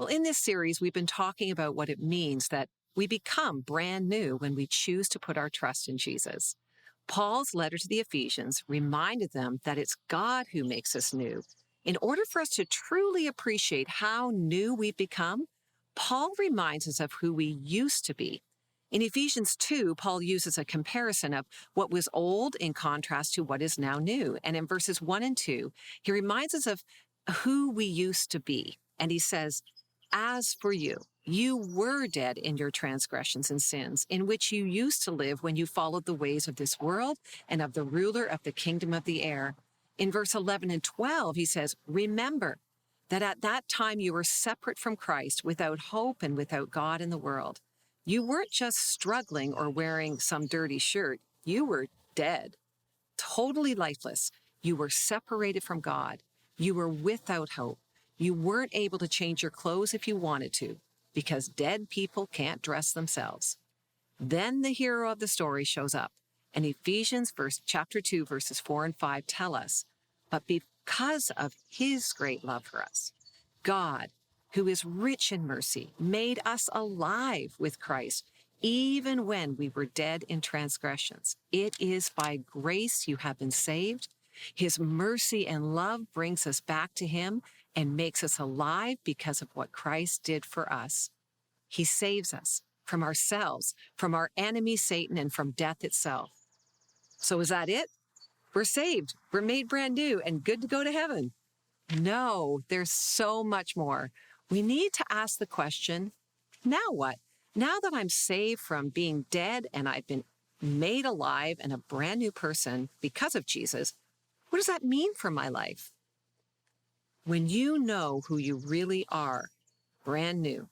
Well, in this series, we've been talking about what it means that we become brand new when we choose to put our trust in Jesus. Paul's letter to the Ephesians reminded them that it's God who makes us new. In order for us to truly appreciate how new we've become, Paul reminds us of who we used to be. In Ephesians 2, Paul uses a comparison of what was old in contrast to what is now new. And in verses 1 and 2, he reminds us of who we used to be. And he says, "As for you, you were dead in your transgressions and sins, in which you used to live when you followed the ways of this world and of the ruler of the kingdom of the air." In verse 11 and 12, he says, "Remember that at that time you were separate from Christ, without hope and without God in the world. You weren't just struggling or wearing some dirty shirt. You were dead, totally lifeless. You were separated from God. You were without hope. You weren't able to change your clothes if you wanted to, because dead people can't dress themselves." Then the hero of the story shows up, and Ephesians chapter 2, verses 4 and 5 tell us, "But because of his great love for us, God, who is rich in mercy, made us alive with Christ, even when we were dead in transgressions. It is by grace you have been saved. His mercy and love brings us back to him and makes us alive because of what Christ did for us. He saves us from ourselves, from our enemy Satan, and from death itself." So is that it? We're saved, we're made brand new, and good to go to heaven? No, there's so much more. We need to ask the question, now what? Now that I'm saved from being dead and I've been made alive and a brand new person because of Jesus, what does that mean for my life? When you know who you really are, brand new,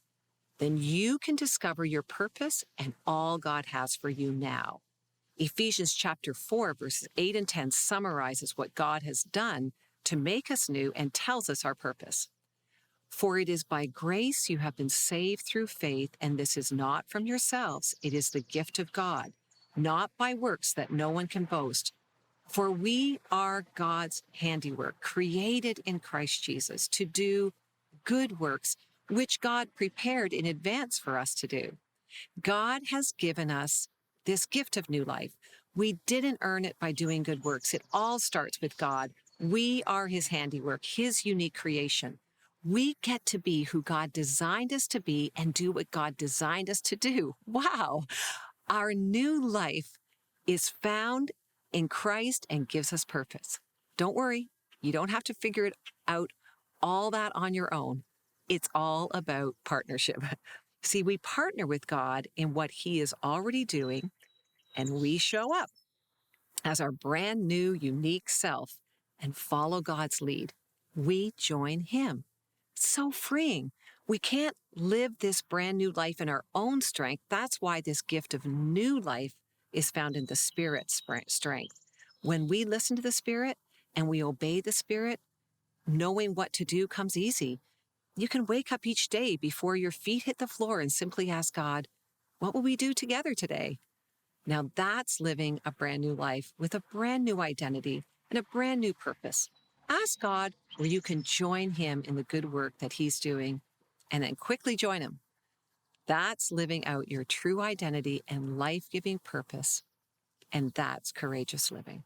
then you can discover your purpose and all God has for you now. Ephesians chapter 4, verses 8 and 10 summarizes what God has done to make us new and tells us our purpose. "For it is by grace you have been saved through faith, and this is not from yourselves. It is the gift of God, not by works that no one can boast. For we are God's handiwork, created in Christ Jesus to do good works, which God prepared in advance for us to do." God has given us this gift of new life. We didn't earn it by doing good works. It all starts with God. We are his handiwork, his unique creation. We get to be who God designed us to be and do what God designed us to do. Wow! Our new life is found in Christ and gives us purpose. Don't worry, you don't have to figure it out all that on your own. It's all about partnership. See, we partner with God in what he is already doing, and we show up as our brand new, unique self and follow God's lead. We join him. So freeing. We can't live this brand new life in our own strength. That's why this gift of new life is found in the Spirit's strength. When we listen to the Spirit and we obey the Spirit, knowing what to do comes easy. You can wake up each day before your feet hit the floor and simply ask God, "What will we do together today?" Now that's living a brand new life with a brand new identity and a brand new purpose. Ask God where you can join him in the good work that he's doing, and then quickly join him. That's living out your true identity and life-giving purpose, and that's courageous living.